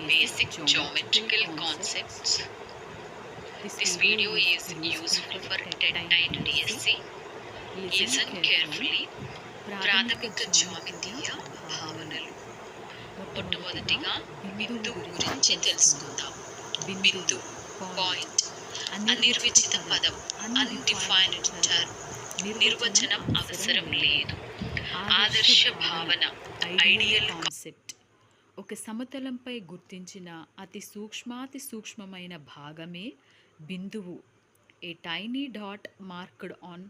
basic geometrical concepts. This video is useful for TED DSC. Listen carefully. ప్రాథమిక జ్యామితీయ భావనలు. మొట్టమొదటిగా బిందువు గురించి తెలుసుకుందాం. బిందువు పాయింట్ అనిర్వచిత పదం, అన్డిఫైన్డ్ టర్మ్, నిర్వచనం అవసరం లేదు. ఆదర్శ భావన, ఐడియల్ కాన్సెప్ట్. ఒక సమతలంపై గుర్తించిన అతి సూక్ష్మమైన భాగమే బిందువు. A tiny dot marked on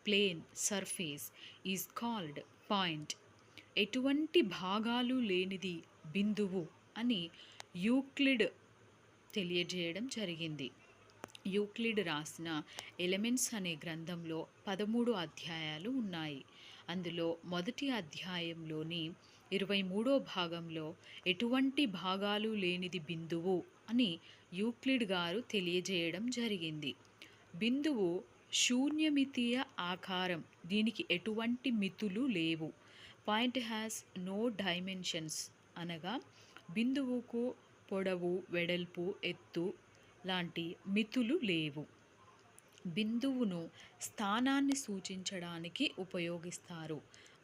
plane surface is called point. ఎటువంటి భాగాలు లేనిది బిందువు అని యూక్లిడ్ తెలియజేయడం జరిగింది. యూక్లిడ్ రాసిన ఎలిమెంట్స్ అనే గ్రంథంలో 13 అధ్యాయాలు ఉన్నాయి. అందులో మొదటి అధ్యాయంలోని 23వ భాగంలో ఎటువంటి భాగాలు లేనిది బిందువు అని యూక్లిడ్ గారు తెలియజేయడం జరిగింది. బిందువు శూన్యమితీయ ఆకారం, దీనికి ఎటువంటి మితులు లేవు. పాయింట్ హ్యాస్ నో డైమెన్షన్స్, అనగా బిందువుకు పొడవు, వెడల్పు, ఎత్తు లాంటి మితులు లేవు. బిందువును స్థానాన్ని సూచించడానికి ఉపయోగిస్తారు.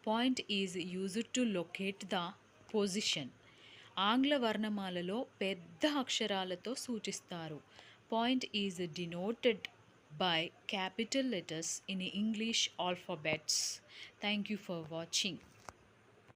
Point is used to locate the position. ఆంగ్ల వర్ణమాలలో పెద్ద అక్షరాలతో సూచిస్తారు. Point is denoted by capital letters in English alphabets. Thank you for watching.